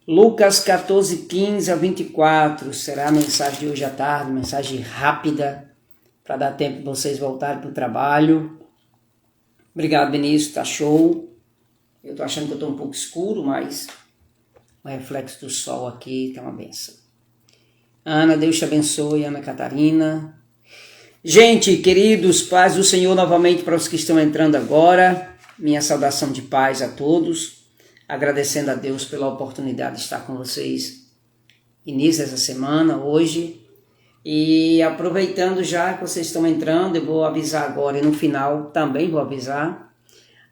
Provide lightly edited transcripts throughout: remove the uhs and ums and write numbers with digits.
Lucas 14, 15 a 24, será a mensagem de hoje à tarde, mensagem rápida, para dar tempo de vocês voltarem para o trabalho. Obrigado, Benício, tá show. Eu tô achando que eu tô um pouco escuro, mas o reflexo do sol aqui tá uma benção. Ana, Deus te abençoe, Ana Catarina. Gente, queridos, paz do Senhor novamente para os que estão entrando agora. Minha saudação de paz a todos. Agradecendo a Deus pela oportunidade de estar com vocês início dessa semana, hoje. E aproveitando já que vocês estão entrando, eu vou avisar agora e no final também vou avisar.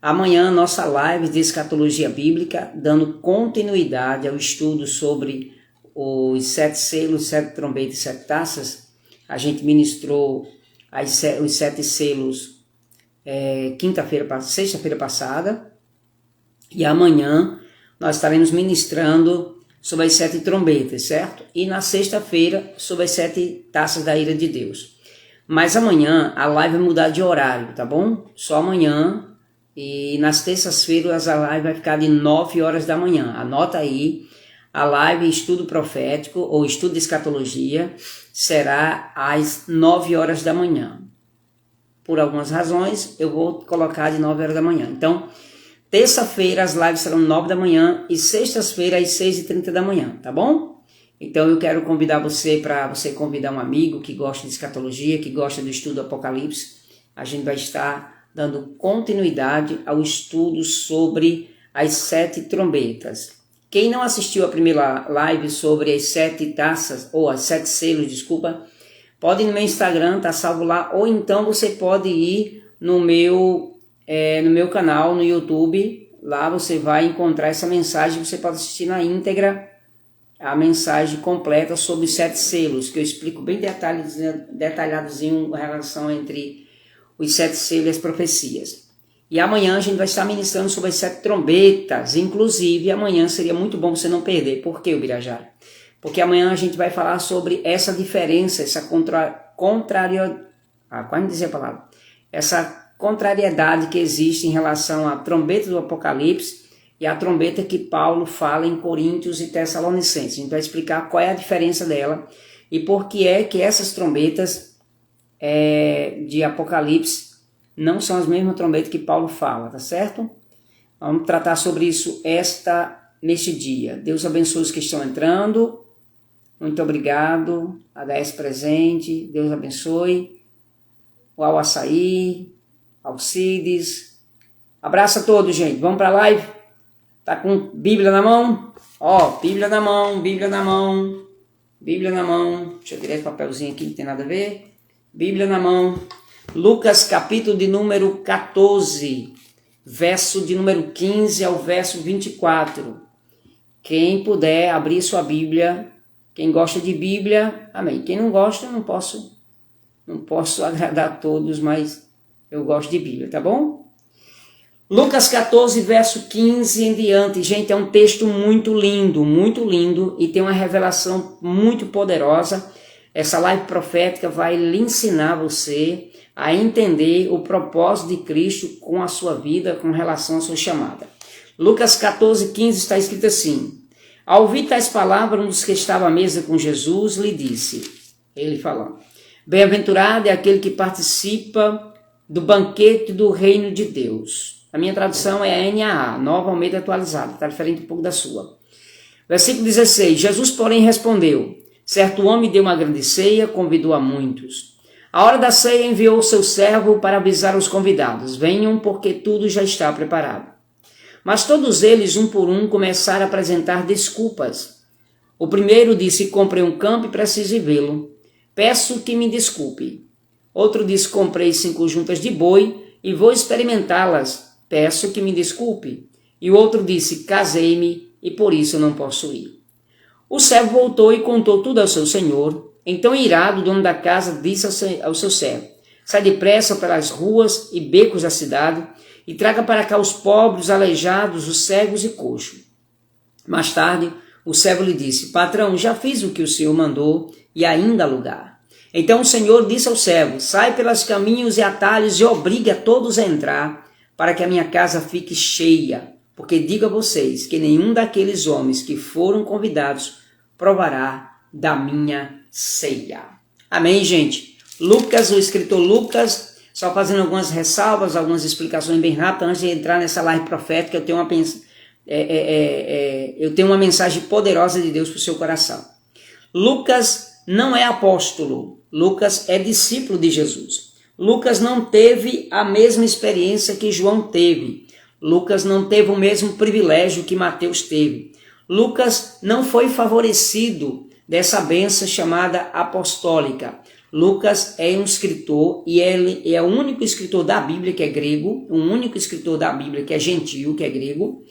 Amanhã nossa live de escatologia bíblica, dando continuidade ao estudo sobre os 7 selos, 7 trombetas e 7 taças. A gente ministrou os 7 selos sexta-feira passada. E amanhã nós estaremos ministrando sobre as 7 trombetas, certo? E na sexta-feira sobre as 7 taças da ira de Deus. Mas amanhã a live vai mudar de horário, tá bom? Só amanhã. E nas terças-feiras a live vai ficar de 9 horas da manhã. Anota aí, a live estudo profético ou estudo de escatologia será às 9 horas da manhã. Por algumas razões eu vou colocar de 9 horas da manhã. Então, terça-feira as lives serão 9 da manhã e sexta-feira às 6h30 da manhã, tá bom? Então eu quero convidar você para você convidar um amigo que gosta de escatologia, que gosta do estudo do Apocalipse. A gente vai estar dando continuidade ao estudo sobre as 7 trombetas. Quem não assistiu a primeira live sobre as 7 taças, ou as 7 selos, desculpa, pode ir no meu Instagram, tá salvo lá, ou então você pode ir no meu canal no YouTube. Lá você vai encontrar essa mensagem, você pode assistir na íntegra a mensagem completa sobre os 7 selos, que eu explico bem detalhadozinho a relação entre os 7 selos e as profecias. E amanhã a gente vai estar ministrando sobre as 7 trombetas, inclusive amanhã seria muito bom você não perder. Por que, Ubirajara? Porque amanhã a gente vai falar sobre essa diferença, essa contrariedade que existe em relação à trombeta do Apocalipse e à trombeta que Paulo fala em Coríntios e Tessalonicenses. A gente vai explicar qual é a diferença dela e por que é que essas trombetas de Apocalipse não são as mesmas trombetas que Paulo fala, tá certo? Vamos tratar sobre isso neste dia. Deus abençoe os que estão entrando. Muito obrigado. A DS presente. Deus abençoe. O Açaí. Alcides. Abraço a todos, gente. Vamos para a live? Tá com Bíblia na mão? Ó, Bíblia na mão, Bíblia na mão, Bíblia na mão. Deixa eu tirar esse papelzinho aqui, não tem nada a ver. Bíblia na mão. Lucas, capítulo de número 14, verso de número 15 ao verso 24. Quem puder abrir sua Bíblia, quem gosta de Bíblia, amém. Quem não gosta, não posso agradar a todos, mas eu gosto de Bíblia, tá bom? Lucas 14, verso 15 em diante. Gente, é um texto muito lindo e tem uma revelação muito poderosa. Essa live profética vai lhe ensinar você a entender o propósito de Cristo com a sua vida, com relação à sua chamada. Lucas 14, 15 está escrito assim: ao ouvir tais palavras, um dos que estava à mesa com Jesus lhe disse, ele falando, bem-aventurado é aquele que participa do banquete do reino de Deus. A minha tradução é a NAA, Nova Almeida Atualizada, está diferente um pouco da sua. Versículo 16, Jesus, porém, respondeu, certo homem deu uma grande ceia, convidou a muitos. A hora da ceia enviou seu servo para avisar os convidados, venham porque tudo já está preparado. Mas todos eles, um por um, começaram a apresentar desculpas. O primeiro disse, comprei um campo e preciso vê-lo. Peço que me desculpe. Outro disse, comprei 5 juntas de boi e vou experimentá-las. Peço que me desculpe. E o outro disse, casei-me e por isso não posso ir. O servo voltou e contou tudo ao seu senhor. Então, irado, o dono da casa disse ao seu servo, sai depressa pelas ruas e becos da cidade e traga para cá os pobres, os aleijados, os cegos e coxos. Mais tarde, o servo lhe disse, patrão, já fiz o que o senhor mandou e ainda há lugar. Então o senhor disse ao servo, sai pelos caminhos e atalhos e obriga todos a entrar, para que a minha casa fique cheia. porque digo a vocês que nenhum daqueles homens que foram convidados provará da minha ceia. Amém, gente? Lucas, o escritor Lucas, só fazendo algumas ressalvas, algumas explicações bem rápidas, antes de entrar nessa live profética, eu tenho uma mensagem poderosa de Deus para o seu coração. Lucas não é apóstolo, Lucas é discípulo de Jesus. Lucas não teve a mesma experiência que João teve. Lucas não teve o mesmo privilégio que Mateus teve. Lucas não foi favorecido dessa bênção chamada apostólica. Lucas é um escritor e ele é o único escritor da Bíblia que é grego, o único escritor da Bíblia que é gentio, que é grego.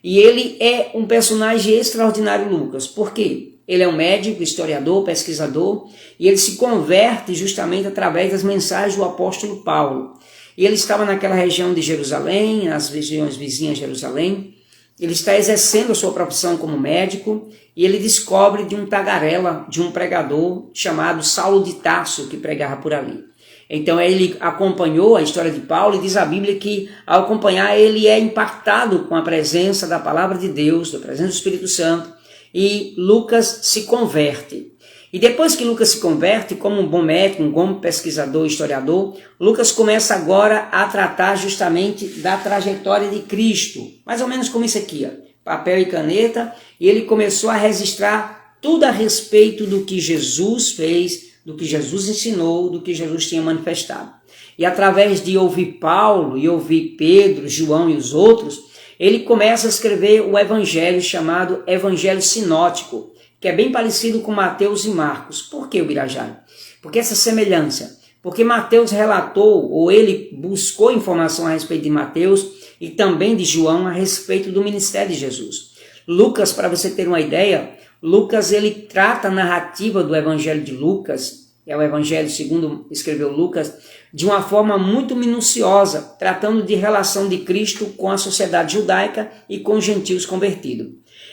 E ele é um personagem extraordinário, Lucas. Por quê? Ele é um médico, historiador, pesquisador, e ele se converte justamente através das mensagens do apóstolo Paulo. E ele estava naquela região de Jerusalém, as regiões vizinhas de Jerusalém. Ele está exercendo a sua profissão como médico e ele descobre de um tagarela, de um pregador chamado Saulo de Tarso, que pregava por ali. Então ele acompanhou a história de Paulo e diz a Bíblia que ao acompanhar ele é impactado com a presença da palavra de Deus, da presença do Espírito Santo, e Lucas se converte. E depois que Lucas se converte, como um bom médico, um bom pesquisador, historiador, Lucas começa agora a tratar justamente da trajetória de Cristo, mais ou menos como isso aqui, ó, papel e caneta, e ele começou a registrar tudo a respeito do que Jesus fez, do que Jesus ensinou, do que Jesus tinha manifestado. E através de ouvir Paulo e ouvir Pedro, João e os outros, ele começa a escrever o evangelho chamado Evangelho Sinótico, que é bem parecido com Mateus e Marcos. Por que, Ubirajara? Porque essa semelhança. Porque Mateus relatou, ou ele buscou informação a respeito de Mateus e também de João a respeito do ministério de Jesus. Lucas, para você ter uma ideia, Lucas ele trata a narrativa do evangelho de Lucas, é o evangelho segundo escreveu Lucas, de uma forma muito minuciosa, tratando de relação de Cristo com a sociedade judaica e com os gentios convertidos.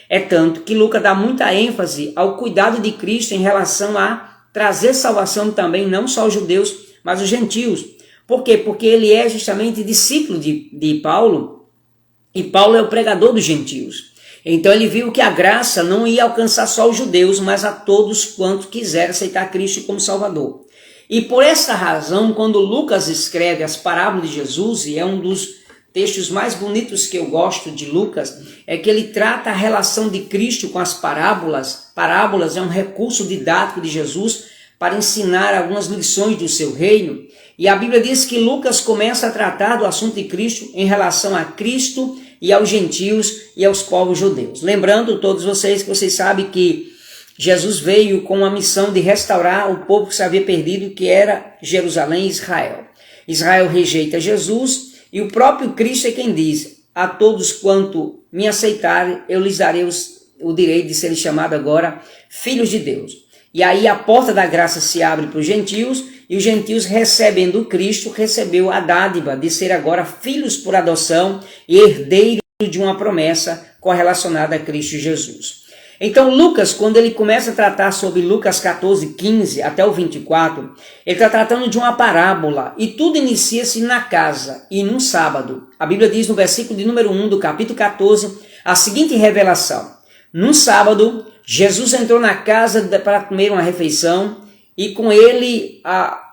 É tanto que Lucas dá muita ênfase ao cuidado de Cristo em relação a trazer salvação também, não só aos judeus, mas aos gentios. Por quê? Porque ele é justamente discípulo de Paulo, e Paulo é o pregador dos gentios. Então ele viu que a graça não ia alcançar só os judeus, mas a todos quantos quiserem aceitar Cristo como Salvador. E por essa razão, quando Lucas escreve as parábolas de Jesus, e é um dos textos mais bonitos que eu gosto de Lucas, é que ele trata a relação de Cristo com as parábolas. Parábolas é um recurso didático de Jesus para ensinar algumas lições do seu reino. E a Bíblia diz que Lucas começa a tratar do assunto de Cristo em relação a Cristo e aos gentios e aos povos judeus. Lembrando todos vocês que vocês sabem que Jesus veio com a missão de restaurar o povo que se havia perdido, que era Jerusalém e Israel. Israel rejeita Jesus e o próprio Cristo é quem diz: a todos quanto me aceitarem, eu lhes darei o direito de serem chamados agora filhos de Deus. E aí a porta da graça se abre para os gentios, e os gentios recebendo Cristo, recebeu a dádiva de ser agora filhos por adoção e herdeiros de uma promessa correlacionada a Cristo Jesus. Então Lucas, quando ele começa a tratar sobre Lucas 14, 15 até o 24, ele está tratando de uma parábola, e tudo inicia-se na casa e num sábado. A Bíblia diz no versículo de número 1 do capítulo 14, a seguinte revelação: num sábado, Jesus entrou na casa para comer uma refeição, e com ele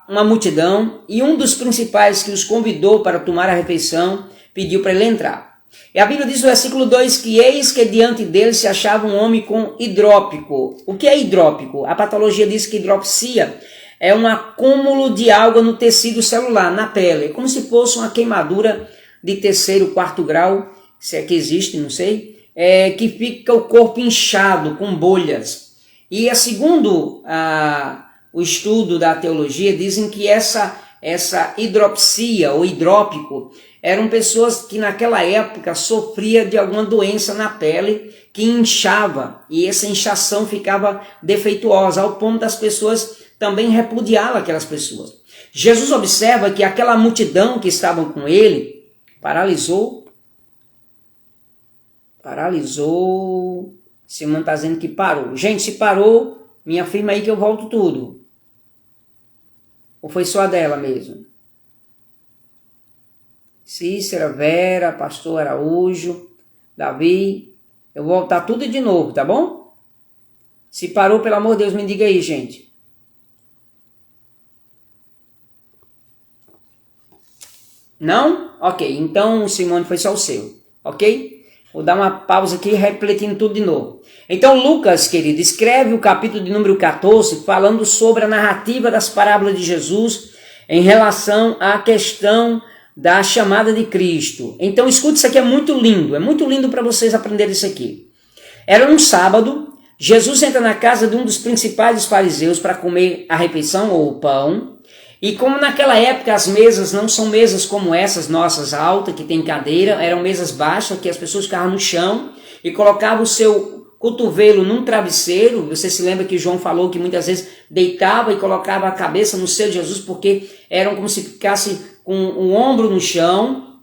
uma multidão, e um dos principais que os convidou para tomar a refeição pediu para ele entrar. E a Bíblia diz no versículo 2 que eis que diante dele se achava um homem com hidrópico. O que é hidrópico? A patologia diz que hidropsia é um acúmulo de água no tecido celular, na pele, como se fosse uma queimadura de terceiro, quarto grau, se é que existe, não sei, que fica o corpo inchado, com bolhas. E segundo o estudo da teologia, dizem que essa hidropsia ou hidrópico eram pessoas que naquela época sofriam de alguma doença na pele que inchava, e essa inchação ficava defeituosa, ao ponto das pessoas também repudiá-la, aquelas pessoas. Jesus observa que aquela multidão que estavam com ele paralisou. Simão está dizendo que parou. Gente, se parou, me afirma aí que eu volto tudo. Ou foi só a dela mesmo? Cícera, Vera, Pastor Araújo, Davi, eu vou voltar tudo de novo, tá bom? Se parou, pelo amor de Deus, me diga aí, gente. Não? Ok, então, Simone, foi só o seu, ok? Vou dar uma pausa aqui, refletindo tudo de novo. Então, Lucas, querido, escreve o capítulo de número 14, falando sobre a narrativa das parábolas de Jesus em relação à questão da chamada de Cristo. Então, escute, isso aqui é muito lindo para vocês aprenderem isso aqui. Era um sábado, Jesus entra na casa de um dos principais dos fariseus para comer a refeição ou o pão. E como naquela época as mesas não são mesas como essas nossas altas, que tem cadeira, eram mesas baixas, que as pessoas ficavam no chão e colocavam o seu cotovelo num travesseiro. Você se lembra que João falou que muitas vezes deitava e colocava a cabeça no seio de Jesus, porque eram como se ficasse com o ombro no chão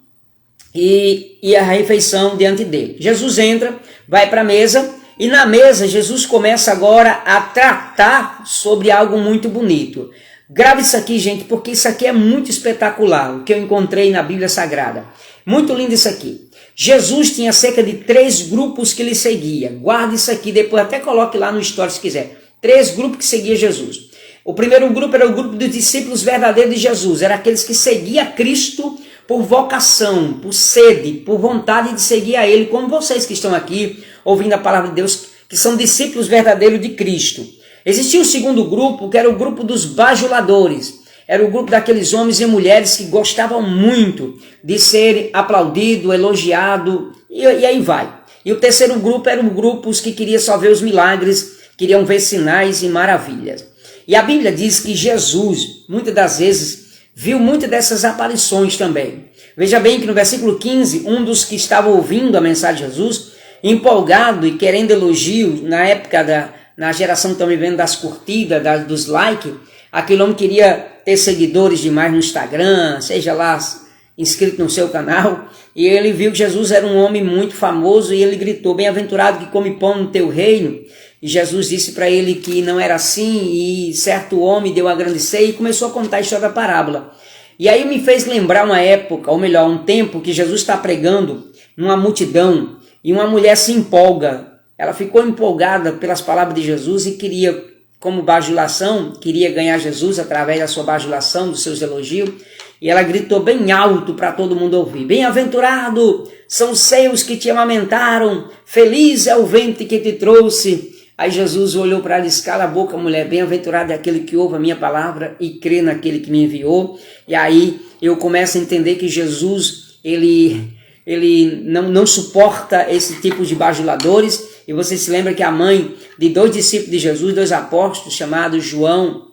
e a refeição diante dele. Jesus entra, vai para a mesa e na mesa Jesus começa agora a tratar sobre algo muito bonito. Grave isso aqui, gente, porque isso aqui é muito espetacular, o que eu encontrei na Bíblia Sagrada. Muito lindo isso aqui. Jesus tinha cerca de 3 grupos que lhe seguia. Guarde isso aqui, depois até coloque lá no story se quiser. 3 grupos que seguiam Jesus. O primeiro grupo era o grupo dos discípulos verdadeiros de Jesus. Era aqueles que seguiam Cristo por vocação, por sede, por vontade de seguir a Ele, como vocês que estão aqui ouvindo a palavra de Deus, que são discípulos verdadeiros de Cristo. Existia o segundo grupo, que era o grupo dos bajuladores. Era o grupo daqueles homens e mulheres que gostavam muito de ser aplaudido, elogiado, e aí vai. E o terceiro grupo eram grupos que queriam só ver os milagres, queriam ver sinais e maravilhas. E a Bíblia diz que Jesus, muitas das vezes, viu muitas dessas aparições também. Veja bem que no versículo 15, um dos que estavam ouvindo a mensagem de Jesus, empolgado e querendo elogio, na geração que estão vivendo das curtidas, dos likes, aquele homem queria ter seguidores demais no Instagram, seja lá inscrito no seu canal, e ele viu que Jesus era um homem muito famoso e ele gritou, bem-aventurado que come pão no teu reino, e Jesus disse para ele que não era assim, e certo homem deu a grande ceia e começou a contar a história da parábola. E aí me fez lembrar uma época, ou melhor, um tempo que Jesus está pregando numa multidão, e uma mulher se empolga. Ela ficou empolgada pelas palavras de Jesus e queria, como bajulação, queria ganhar Jesus através da sua bajulação, dos seus elogios. E ela gritou bem alto para todo mundo ouvir. Bem-aventurado são os seios que te amamentaram, feliz é o ventre que te trouxe. Aí Jesus olhou para ela e disse, cala a boca, mulher, bem-aventurado é aquele que ouve a minha palavra e crê naquele que me enviou. E aí eu começo a entender que Jesus, ele não suporta esse tipo de bajuladores. E você se lembra que a mãe de 2 discípulos de Jesus, 2 apóstolos, chamados João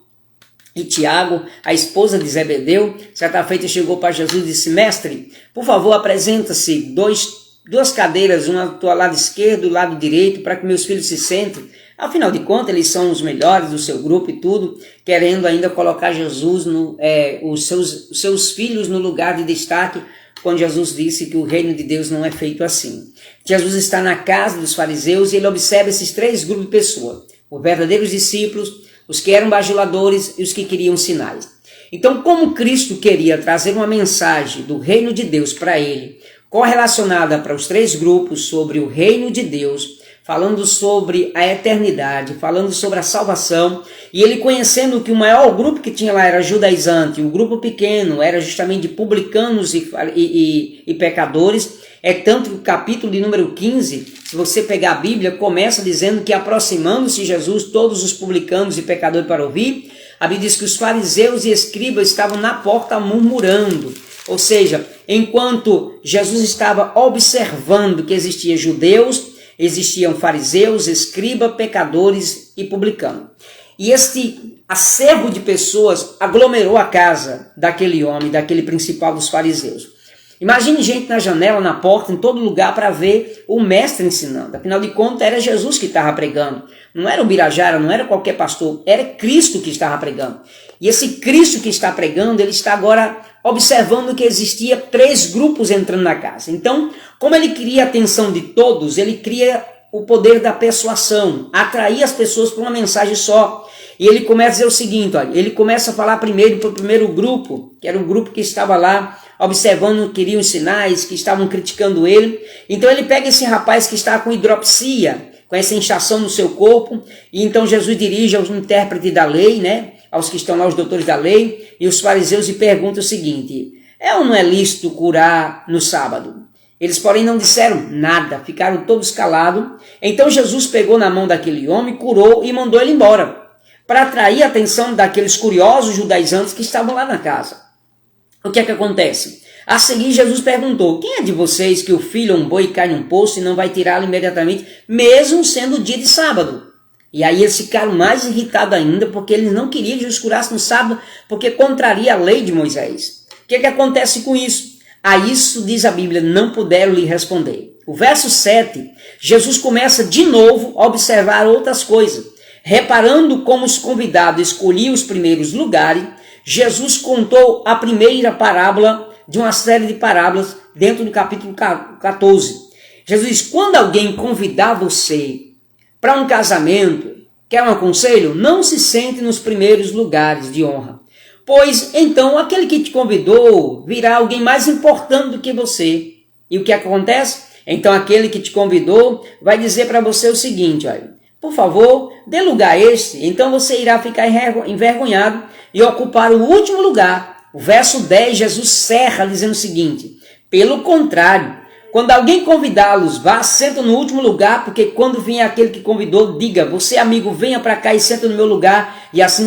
e Tiago, a esposa de Zebedeu, certa feita chegou para Jesus e disse, mestre, por favor, apresenta-se 2 cadeiras, uma do lado esquerdo e do lado direito, para que meus filhos se sentem. Afinal de contas, eles são os melhores do seu grupo e tudo, querendo ainda colocar Jesus, os seus filhos no lugar de destaque, quando Jesus disse que o reino de Deus não é feito assim. Jesus está na casa dos fariseus e ele observa esses 3 grupos de pessoas. Os verdadeiros discípulos, os que eram bajuladores e os que queriam sinais. Então, como Cristo queria trazer uma mensagem do reino de Deus para ele, correlacionada para os 3 grupos sobre o reino de Deus, falando sobre a eternidade, falando sobre a salvação, e ele conhecendo que o maior grupo que tinha lá era judaizante, o grupo pequeno era justamente de publicanos e pecadores, é tanto que o capítulo de número 15, se você pegar a Bíblia, começa dizendo que aproximando-se Jesus, todos os publicanos e pecadores para ouvir, a Bíblia diz que os fariseus e escribas estavam na porta murmurando, ou seja, enquanto Jesus estava observando que existiam judeus, existiam fariseus, escribas, pecadores e publicanos. E este acervo de pessoas aglomerou a casa daquele homem, daquele principal dos fariseus. Imagine gente na janela, na porta, em todo lugar para ver o mestre ensinando. Afinal de contas, era Jesus que estava pregando. Não era o Birajara, não era qualquer pastor, era Cristo que estava pregando. E esse Cristo que está pregando, ele está agora observando que existia 3 grupos entrando na casa. Então, como ele queria a atenção de todos, ele cria o poder da persuasão, atrair as pessoas para uma mensagem só. E ele começa a dizer o seguinte, olha, ele começa a falar primeiro para o primeiro grupo, que era o grupo que estava lá observando, queriam os sinais, que estavam criticando ele. Então ele pega esse rapaz que está com hidropsia, com essa inchação no seu corpo, e então Jesus dirige aos intérpretes da lei, né, aos que estão lá, os doutores da lei, e os fariseus, e pergunta o seguinte: é ou não é lícito curar no sábado? Eles, porém, não disseram nada, ficaram todos calados. Então Jesus pegou na mão daquele homem, curou e mandou ele embora, para atrair a atenção daqueles curiosos judaizantes que estavam lá na casa. O que é que acontece? A seguir, Jesus perguntou: quem é de vocês que o filho ou um boi cai num poço e não vai tirá-lo imediatamente, mesmo sendo dia de sábado? E aí eles ficaram mais irritados ainda, porque eles não queriam que Jesus curasse no sábado, porque contraria a lei de Moisés. O que é que acontece com isso? A isso, diz a Bíblia, não puderam lhe responder. O verso 7, Jesus começa de novo a observar outras coisas. Reparando como os convidados escolhiam os primeiros lugares, Jesus contou a primeira parábola de uma série de parábolas dentro do capítulo 14. Jesus diz: quando alguém convidar você para um casamento, quer um conselho? Não se sente nos primeiros lugares de honra, pois então aquele que te convidou virá alguém mais importante do que você. E o que acontece? Então aquele que te convidou vai dizer para você o seguinte: olha, por favor, dê lugar a este, então você irá ficar envergonhado e ocupar o último lugar. O verso 10, Jesus cerra dizendo o seguinte: pelo contrário, quando alguém convidá-los, vá, senta no último lugar, porque quando vier aquele que convidou, diga: você, amigo, venha para cá e senta no meu lugar, e assim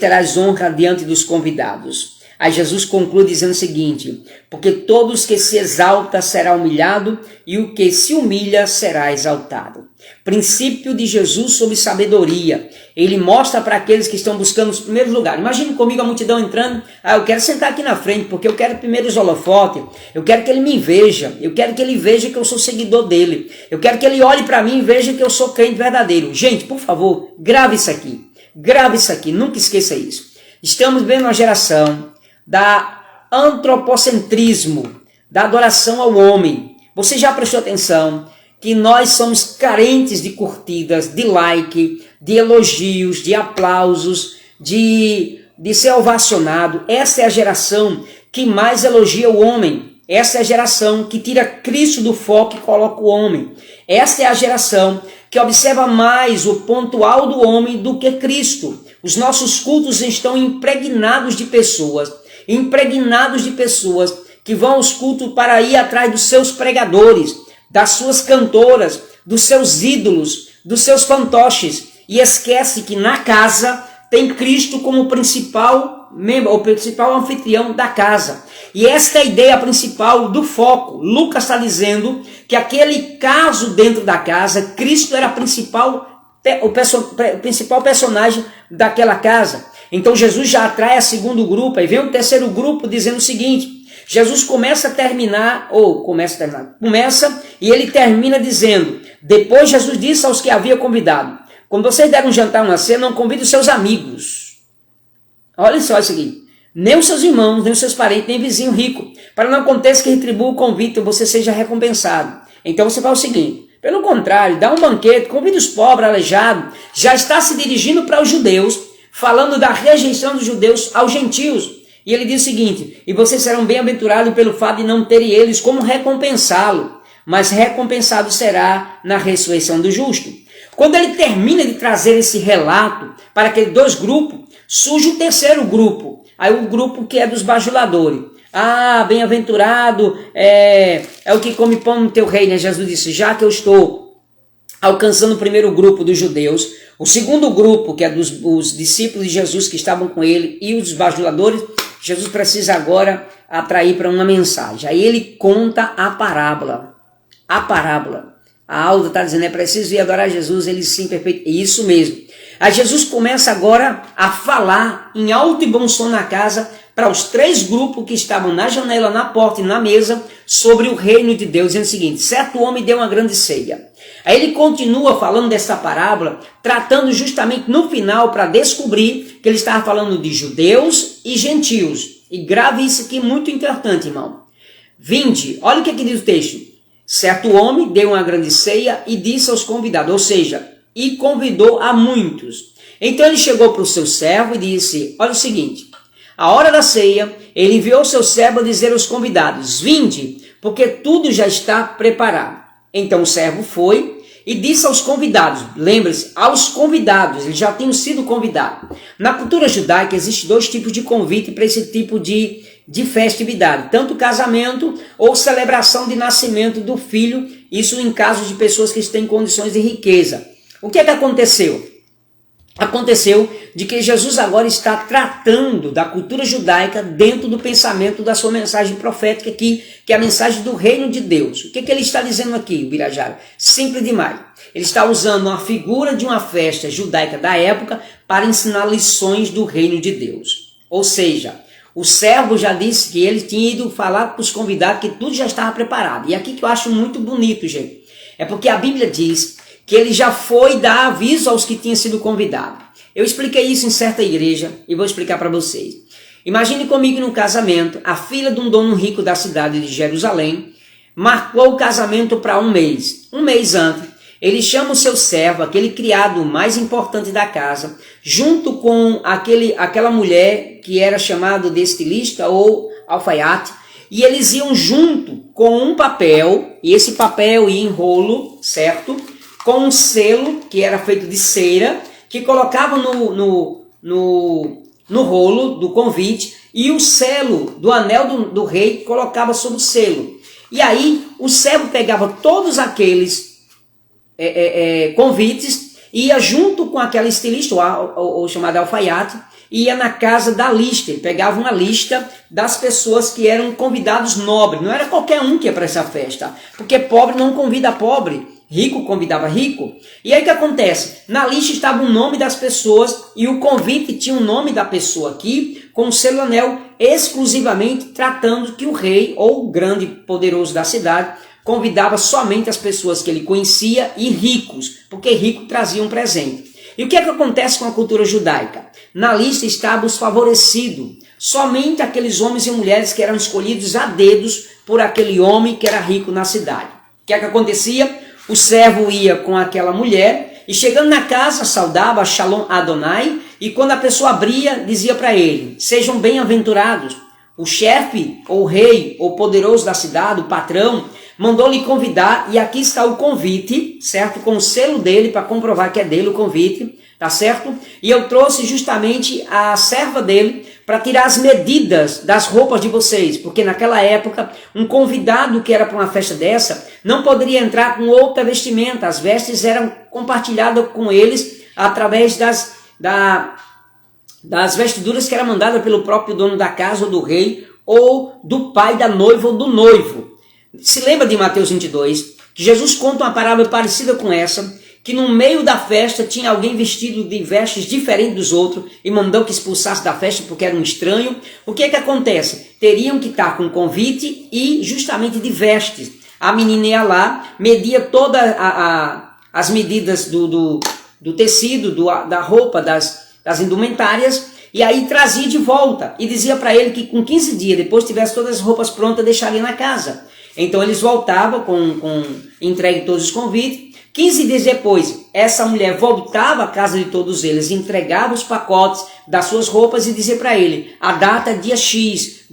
terás honra diante dos convidados. Aí Jesus conclui dizendo o seguinte: porque todos que se exalta será humilhado, e o que se humilha será exaltado. Princípio de Jesus sobre sabedoria. Ele mostra para aqueles que estão buscando os primeiros lugares. Imagine comigo a multidão entrando: eu quero sentar aqui na frente, porque eu quero primeiro os holofotes, eu quero que ele me veja, eu quero que ele veja que eu sou seguidor dele, eu quero que ele olhe para mim e veja que eu sou crente verdadeiro. Gente, por favor, grave isso aqui, nunca esqueça isso. Estamos vendo uma geração da antropocentrismo, da adoração ao homem. Você já prestou atenção que nós somos carentes de curtidas, de like, de elogios, de aplausos, de ser ovacionado? Essa é a geração que mais elogia o homem. Essa é a geração que tira Cristo do foco e coloca o homem. Essa é a geração que observa mais o pontual do homem do que Cristo. Os nossos cultos estão impregnados de pessoas que vão aos cultos para ir atrás dos seus pregadores, das suas cantoras, dos seus ídolos, dos seus fantoches, e esquece que na casa tem Cristo como principal membro, o principal anfitrião da casa. E esta é a ideia principal do foco. Lucas está dizendo que aquele caso dentro da casa, Cristo era o principal personagem daquela casa. Então Jesus já atrai a segundo grupo, aí vem o terceiro grupo dizendo o seguinte: Jesus começa e ele termina dizendo: depois Jesus disse aos que havia convidado: quando vocês deram um jantar, uma cena, não convide os seus amigos. Olha só isso aqui: nem os seus irmãos, nem os seus parentes, nem vizinho rico, para não aconteça que retribua o convite e você seja recompensado. Então você faz o seguinte: pelo contrário, dá um banquete, convida os pobres, aleijados. Já está se dirigindo para os judeus, falando da rejeição dos judeus aos gentios. E ele diz o seguinte: e vocês serão bem-aventurados pelo fato de não terem eles como recompensá-lo, mas recompensado será na ressurreição do justo. Quando ele termina de trazer esse relato para aqueles dois grupos, surge o terceiro grupo. Aí o grupo que é dos bajuladores. Bem-aventurado é o que come pão no teu reino. Jesus disse: já que eu estou alcançando o primeiro grupo dos judeus, o segundo grupo, que é dos discípulos de Jesus que estavam com ele, e os bajuladores, Jesus precisa agora atrair para uma mensagem. Aí ele conta a parábola. A Alda está dizendo: é preciso ir adorar Jesus, ele sim, perfeito. Isso mesmo. Aí Jesus começa agora a falar em alto e bom som na casa para os três grupos que estavam na janela, na porta e na mesa sobre o reino de Deus, dizendo o seguinte: certo homem deu uma grande ceia. Aí ele continua falando dessa parábola, tratando justamente no final para descobrir que ele estava falando de judeus e gentios. E grave isso aqui, muito importante, irmão. Vinde, olha o que diz o texto: certo homem deu uma grande ceia e disse aos convidados, ou seja, e convidou a muitos. Então ele chegou para o seu servo e disse: olha o seguinte, a hora da ceia, ele enviou seu servo a dizer aos convidados: vinde, porque tudo já está preparado. Então o servo foi e disse aos convidados, lembre-se, aos convidados, eles já tinham sido convidados. Na cultura judaica existem dois tipos de convite para esse tipo de festividade, tanto casamento ou celebração de nascimento do filho, isso em casos de pessoas que têm condições de riqueza. O que é que aconteceu? Aconteceu de que Jesus agora está tratando da cultura judaica dentro do pensamento da sua mensagem profética aqui, que é a mensagem do reino de Deus. O que é que ele está dizendo aqui, Birajara? Simples demais. Ele está usando uma figura de uma festa judaica da época para ensinar lições do reino de Deus. Ou seja, o servo já disse que ele tinha ido falar para os convidados que tudo já estava preparado. E aqui que eu acho muito bonito, gente, é porque a Bíblia diz que ele já foi dar aviso aos que tinham sido convidados. Eu expliquei isso em certa igreja e vou explicar para vocês. Imagine comigo num casamento, a filha de um dono rico da cidade de Jerusalém marcou o casamento para um mês. Um mês antes, ele chama o seu servo, aquele criado mais importante da casa, junto com aquela mulher que era chamada de estilista ou alfaiate, e eles iam junto com um papel, e esse papel ia em rolo, certo? Com um selo que era feito de cera, que colocava no rolo do convite, e o selo do anel do rei colocava sobre o selo. E aí o servo pegava todos aqueles convites, ia junto com aquela estilista, ou chamada alfaiate, ia na casa da lista, ele pegava uma lista das pessoas que eram convidados nobres, não era qualquer um que ia para essa festa, porque pobre não convida pobre, rico convidava rico. E aí o que acontece? Na lista estava o nome das pessoas e o convite tinha o nome da pessoa aqui, com o selo anel, exclusivamente tratando que o rei ou o grande poderoso da cidade convidava somente as pessoas que ele conhecia e ricos, porque rico trazia um presente. E o que é que acontece com a cultura judaica? Na lista estavam os favorecidos, somente aqueles homens e mulheres que eram escolhidos a dedos por aquele homem que era rico na cidade. O que é que acontecia? O servo ia com aquela mulher e chegando na casa saudava Shalom Adonai, e quando a pessoa abria dizia para ele: sejam bem-aventurados. O chefe ou o rei ou poderoso da cidade, o patrão, mandou lhe convidar, e aqui está o convite, certo? Com o selo dele para comprovar que é dele o convite, tá certo? E eu trouxe justamente a serva dele para tirar as medidas das roupas de vocês, porque naquela época um convidado que era para uma festa dessa não poderia entrar com outra vestimenta, as vestes eram compartilhadas com eles através das vestiduras que eram mandadas pelo próprio dono da casa ou do rei, ou do pai da noiva ou do noivo. Se lembra de Mateus 22, que Jesus conta uma parábola parecida com essa, que no meio da festa tinha alguém vestido de vestes diferentes dos outros e mandou que expulsasse da festa porque era um estranho. O que é que acontece? Teriam que estar com convite e justamente de vestes. A menina ia lá, media todas as medidas do tecido, da roupa, das indumentárias, e aí trazia de volta e dizia para ele que com 15 dias, depois tivesse todas as roupas prontas, deixaria na casa. Então eles voltavam com entregue todos os convites. 15 dias depois, essa mulher voltava à casa de todos eles, entregava os pacotes das suas roupas e dizia para ele: a data é dia X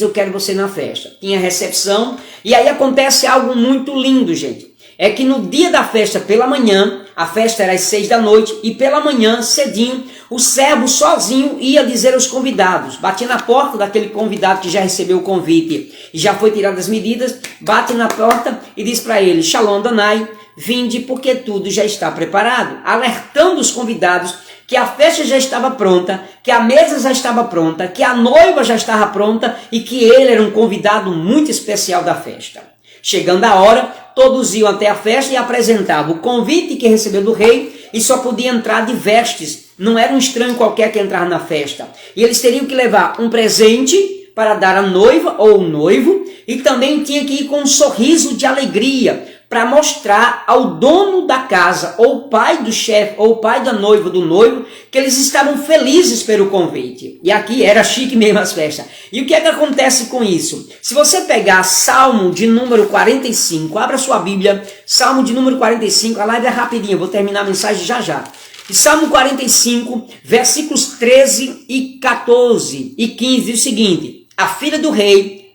eu quero você na festa. Tinha recepção, e aí acontece algo muito lindo, gente. É que no dia da festa, pela manhã, a festa era às 6 da noite, e pela manhã, cedinho, o servo sozinho ia dizer aos convidados, batia na porta daquele convidado que já recebeu o convite e já foi tirado as medidas, bate na porta e diz para ele: Shalom Adonai, vinde porque tudo já está preparado, alertando os convidados que a festa já estava pronta, que a mesa já estava pronta, que a noiva já estava pronta e que ele era um convidado muito especial da festa. Chegando a hora, todos iam até a festa e apresentavam o convite que recebeu do rei e só podia entrar de vestes, não era um estranho qualquer que entrava na festa. E eles teriam que levar um presente para dar à noiva ou o noivo, e também tinha que ir com um sorriso de alegria para mostrar ao dono da casa, ou pai do chefe, ou pai da noiva, do noivo, que eles estavam felizes pelo convite. E aqui era chique mesmo as festas. E o que é que acontece com isso? Se você pegar Salmo de número 45, abra sua Bíblia, Salmo de número 45, a live é rapidinho, eu vou terminar a mensagem já já. E Salmo 45, versículos 13 e 14 e 15 diz o seguinte: a filha do rei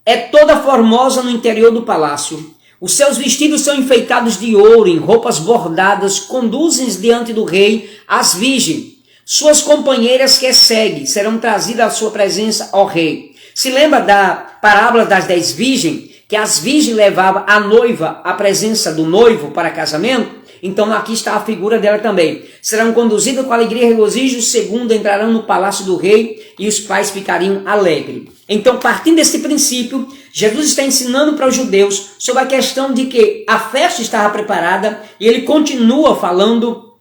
é toda formosa no interior do palácio. Os seus vestidos são enfeitados de ouro, em roupas bordadas, conduzem diante do rei as virgens. Suas companheiras que seguem serão trazidas à sua presença, ó rei. Se lembra da parábola das 10 virgens? Que as virgens levavam a noiva à presença do noivo para casamento? Então aqui está a figura dela também. Serão conduzidas com alegria e regozijo, segundo entrarão no palácio do rei e os pais ficariam alegres. Então, partindo desse princípio, Jesus está ensinando para os judeus sobre a questão de que a festa estava preparada e ele continua falando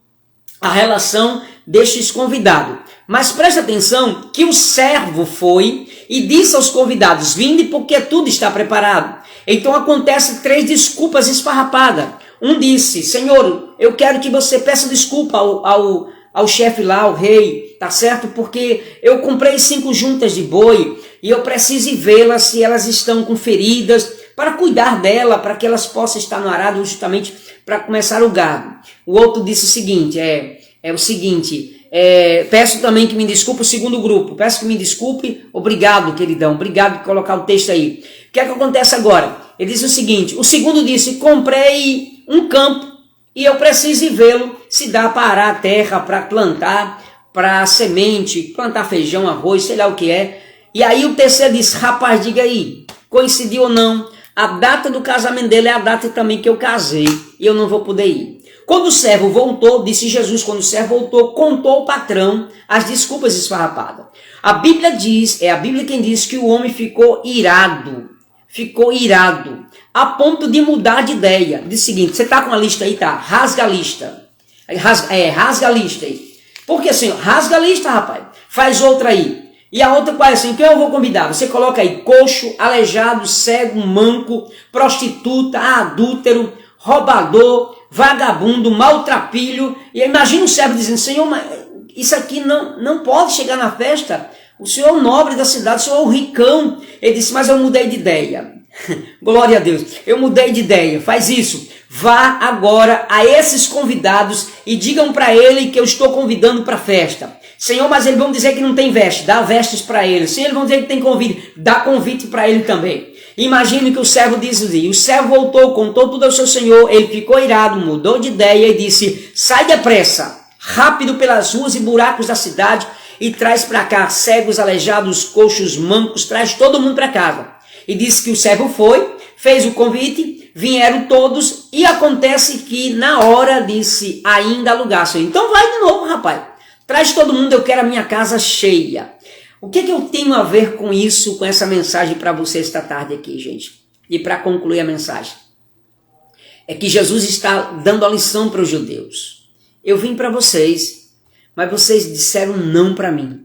a relação destes convidados. Mas presta atenção que o servo foi e disse aos convidados: vinde porque tudo está preparado. Então acontece 3 desculpas esfarrapadas. Um disse: Senhor, eu quero que você peça desculpa ao chefe lá, ao rei, tá certo? Porque eu comprei 5 juntas de boi e eu preciso vê-las se elas estão com feridas, para cuidar dela, para que elas possam estar no arado justamente para começar o gado. O outro disse o seguinte, peço também que me desculpe o segundo grupo, peço que me desculpe, obrigado queridão, obrigado por colocar o texto aí. O que é que acontece agora? Ele diz o seguinte, o segundo disse: comprei um campo e eu preciso vê-lo se dá para arar a terra, para plantar, para semente, plantar feijão, arroz, sei lá o que é. E aí o terceiro disse: rapaz, diga aí, coincidiu ou não? A data do casamento dele é a data também que eu casei e eu não vou poder ir. Quando o servo voltou, disse Jesus, quando o servo voltou, contou ao patrão as desculpas esfarrapadas. A Bíblia diz, é a Bíblia quem diz que o homem ficou irado, a ponto de mudar de ideia. Diz o seguinte, você está com a lista aí, tá? Rasga a lista. Rasga a lista aí. Porque assim, rasga a lista, rapaz. Faz outra aí. E a outra qual é assim? Quem eu vou convidar? Você coloca aí coxo, aleijado, cego, manco, prostituta, adúltero, roubador, vagabundo, maltrapilho. E imagina o servo dizendo: Senhor, mas isso aqui não pode chegar na festa. O senhor é o nobre da cidade, o senhor é o ricão. Ele disse: mas eu mudei de ideia. Glória a Deus, eu mudei de ideia. Faz isso, vá agora a esses convidados e digam para ele que eu estou convidando para a festa. Senhor, mas eles vão dizer que não tem veste, dá vestes para ele. Senhor, eles vão dizer que tem convite, dá convite para ele também. Imagine que o servo diz assim, o servo voltou, contou tudo ao seu senhor, ele ficou irado, mudou de ideia e disse: sai depressa, rápido pelas ruas e buracos da cidade e traz para cá cegos, aleijados, coxos, mancos, traz todo mundo para casa. E disse que o servo foi, fez o convite, vieram todos e acontece que na hora disse: ainda alugasse. Então vai de novo, rapaz. Traz todo mundo, eu quero a minha casa cheia. O que eu tenho a ver com isso, com essa mensagem para você esta tarde aqui, gente? E para concluir a mensagem, é que Jesus está dando a lição para os judeus. Eu vim para vocês, mas vocês disseram não para mim.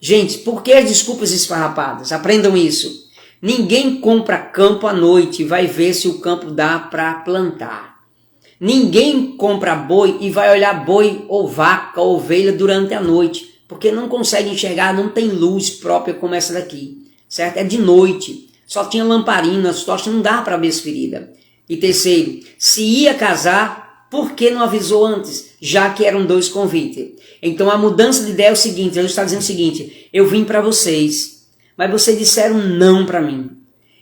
Gente, por que as desculpas esfarrapadas? Aprendam isso. Ninguém compra campo à noite e vai ver se o campo dá para plantar. Ninguém compra boi e vai olhar boi ou vaca ou ovelha durante a noite, porque não consegue enxergar, não tem luz própria como essa daqui, certo? É de noite, só tinha lamparina, as tochas, não dá para ver as feridas. E terceiro, se ia casar, por que não avisou antes, já que eram 2 convites? Então a mudança de ideia é o seguinte, Jesus está dizendo o seguinte: eu vim para vocês, mas vocês disseram não para mim.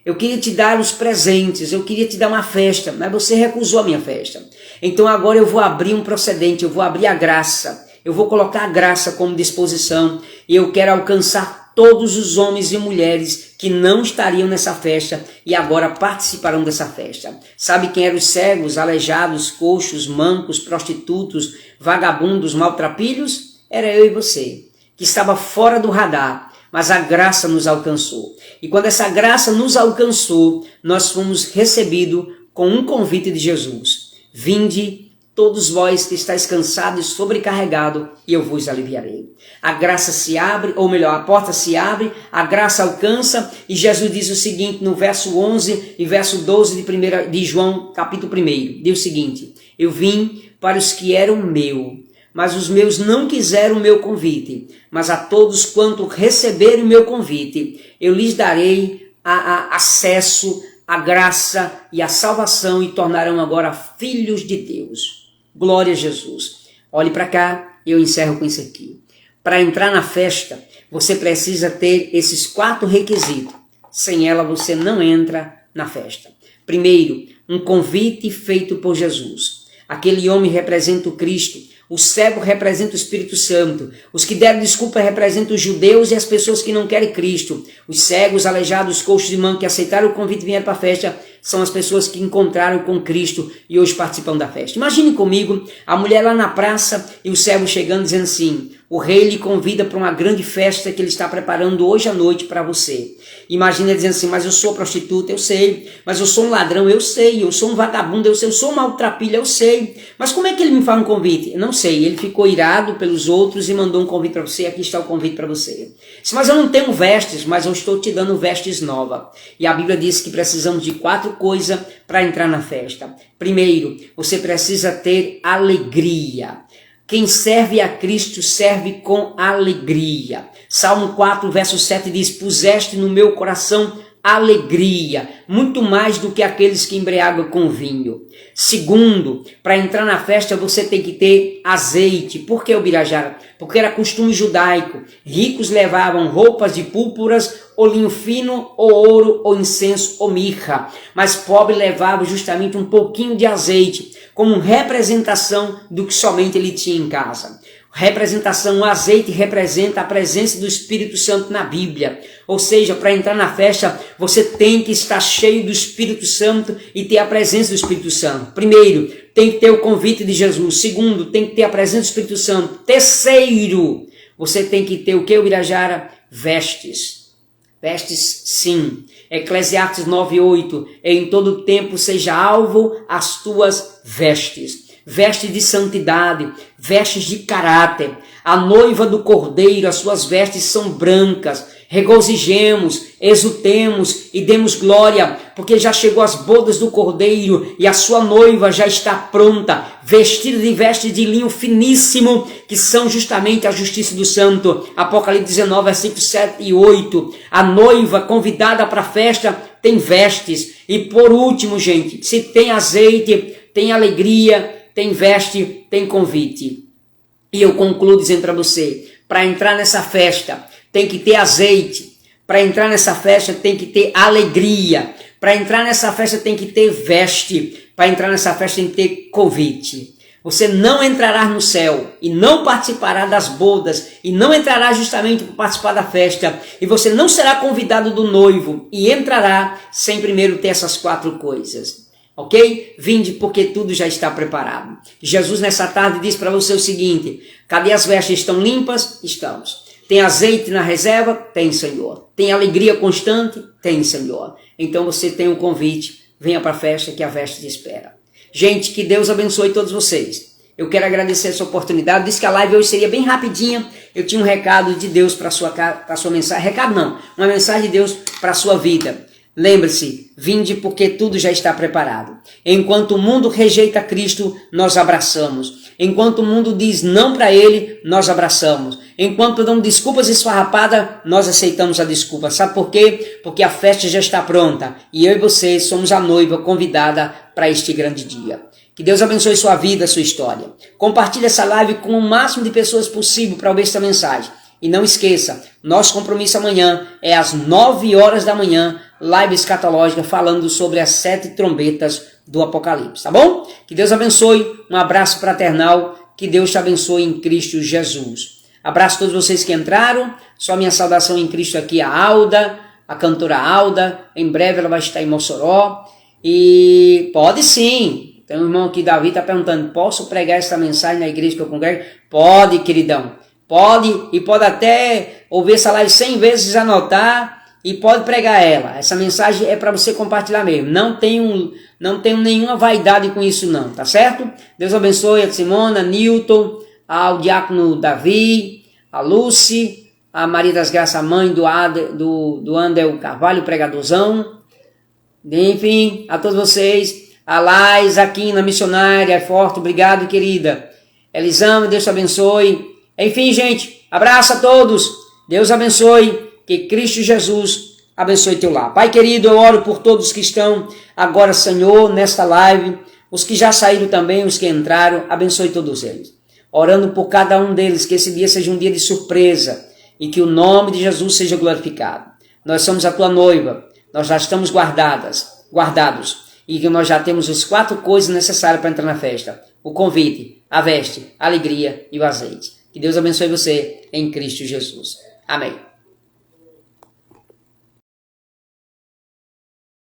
Eu queria te dar os presentes, eu queria te dar uma festa, mas você recusou a minha festa. Então agora eu vou abrir um procedente, eu vou abrir a graça, eu vou colocar a graça como disposição e eu quero alcançar todos os homens e mulheres que não estariam nessa festa e agora participarão dessa festa. Sabe quem eram os cegos, aleijados, coxos, mancos, prostitutos, vagabundos, maltrapilhos? Era eu e você, que estava fora do radar. Mas a graça nos alcançou. E quando essa graça nos alcançou, nós fomos recebidos com um convite de Jesus. Vinde, todos vós que estáis cansados e sobrecarregados, e eu vos aliviarei. A graça se abre, ou melhor, a porta se abre, a graça alcança, e Jesus diz o seguinte no verso 11 e verso 12 de João, capítulo 1. Diz o seguinte: eu vim para os que eram meus, mas os meus não quiseram o meu convite. Mas a todos quanto receberem o meu convite, eu lhes darei acesso à graça e à salvação e tornarão agora filhos de Deus. Glória a Jesus. Olhe para cá, eu encerro com isso aqui. Para entrar na festa, você precisa ter esses 4 requisitos. Sem ela, você não entra na festa. Primeiro, um convite feito por Jesus. Aquele homem representa o Cristo. O cego representa o Espírito Santo. Os que deram desculpa representam os judeus e as pessoas que não querem Cristo. Os cegos, aleijados, coxos de mão que aceitaram o convite e vieram para a festa são as pessoas que encontraram com Cristo e hoje participam da festa. Imagine comigo a mulher lá na praça e o cego chegando dizendo assim: o rei lhe convida para uma grande festa que ele está preparando hoje à noite para você. Imagina dizendo assim: mas eu sou prostituta, eu sei. Mas eu sou um ladrão, eu sei. Eu sou um vagabundo, eu sei. Eu sou um maltrapilho, eu sei. Mas como é que ele me faz um convite? Eu não sei. Ele ficou irado pelos outros e mandou um convite para você. Aqui está o convite para você. Mas eu não tenho vestes, mas eu estou te dando vestes novas. E a Bíblia diz que precisamos de 4 coisas para entrar na festa. Primeiro, você precisa ter alegria. Quem serve a Cristo serve com alegria. Salmo 4, verso 7 diz: puseste no meu coração alegria, muito mais do que aqueles que embriagam com vinho. Segundo, para entrar na festa você tem que ter azeite. Por que, Ubirajara? Porque era costume judaico. Ricos levavam roupas de púrpuras, ou linho fino, ou ouro, ou incenso, ou mirra. Mas pobre levava justamente um pouquinho de azeite, como representação do que somente ele tinha em casa. Representação, o azeite representa a presença do Espírito Santo na Bíblia. Ou seja, para entrar na festa, você tem que estar cheio do Espírito Santo e ter a presença do Espírito Santo. Primeiro, tem que ter o convite de Jesus. Segundo, tem que ter a presença do Espírito Santo. Terceiro, você tem que ter o que, Ubirajara? Vestes. Vestes, sim. Eclesiastes 9:8, em todo tempo seja alvo as tuas vestes. Vestes de santidade, vestes de caráter. A noiva do Cordeiro, as suas vestes são brancas. Regozijemos, exultemos e demos glória, porque já chegou as bodas do Cordeiro e a sua noiva já está pronta, vestida de vestes de linho finíssimo, que são justamente a justiça do santo. Apocalipse 19, versículos 7 e 8. A noiva convidada para a festa tem vestes. E por último, gente, se tem azeite, tem alegria, tem veste, tem convite. E eu concluo dizendo para você, para entrar nessa festa, tem que ter azeite. Para entrar nessa festa, tem que ter alegria. Para entrar nessa festa, tem que ter veste. Para entrar nessa festa, tem que ter convite. Você não entrará no céu e não participará das bodas e não entrará justamente para participar da festa. E você não será convidado do noivo e entrará sem primeiro ter essas 4 coisas. Ok? Vinde porque tudo já está preparado. Jesus nessa tarde diz para você o seguinte: cadê as vestes? Estão limpas? Estamos. Tem azeite na reserva? Tem, Senhor. Tem alegria constante? Tem, Senhor. Então você tem um convite. Venha para a festa que a veste te espera. Gente, que Deus abençoe todos vocês. Eu quero agradecer essa oportunidade. Disse que a live hoje seria bem rapidinha. Eu tinha um recado de Deus para a sua mensagem. Recado não, uma mensagem de Deus para a sua vida. Lembre-se, vinde porque tudo já está preparado. Enquanto o mundo rejeita Cristo, nós abraçamos. Enquanto o mundo diz não para Ele, nós abraçamos. Enquanto dão desculpas esfarrapadas, nós aceitamos a desculpa. Sabe por quê? Porque a festa já está pronta. E eu e você somos a noiva convidada para este grande dia. Que Deus abençoe sua vida, sua história. Compartilhe essa live com o máximo de pessoas possível para ouvir essa mensagem. E não esqueça, nosso compromisso amanhã é às 9 horas da manhã, live escatológica falando sobre as 7 trombetas do Apocalipse, tá bom? Que Deus abençoe, um abraço fraternal, que Deus te abençoe em Cristo Jesus. Abraço a todos vocês que entraram, só minha saudação em Cristo aqui, a Alda, a cantora Alda, em breve ela vai estar em Mossoró, e pode sim, tem um irmão aqui, Davi, está perguntando, posso pregar essa mensagem na igreja que eu congrego? Pode, queridão. Pode, e pode até ouvir essa live 100 vezes, anotar e pode pregar ela. Essa mensagem é para você compartilhar mesmo. Não tenho nenhuma vaidade com isso não, tá certo? Deus abençoe a Simona, Newton, ao diácono Davi, a Lucy, a Maria das Graças, a mãe do Andel Carvalho, pregadorzão. Enfim, a todos vocês. A Lais, aqui na missionária, é forte, obrigado, querida. Elisama, Deus te abençoe. Enfim, gente, abraço a todos. Deus abençoe. Que Cristo Jesus abençoe teu lar. Pai querido, eu oro por todos que estão agora, Senhor, nesta live. Os que já saíram também, os que entraram, abençoe todos eles. orando por cada um deles, que esse dia seja um dia de surpresa e que o nome de Jesus seja glorificado. Nós somos a tua noiva, nós já estamos guardados, e que nós já temos as 4 coisas necessárias para entrar na festa: o convite, a veste, a alegria e o azeite. Que Deus abençoe você em Cristo Jesus. Amém.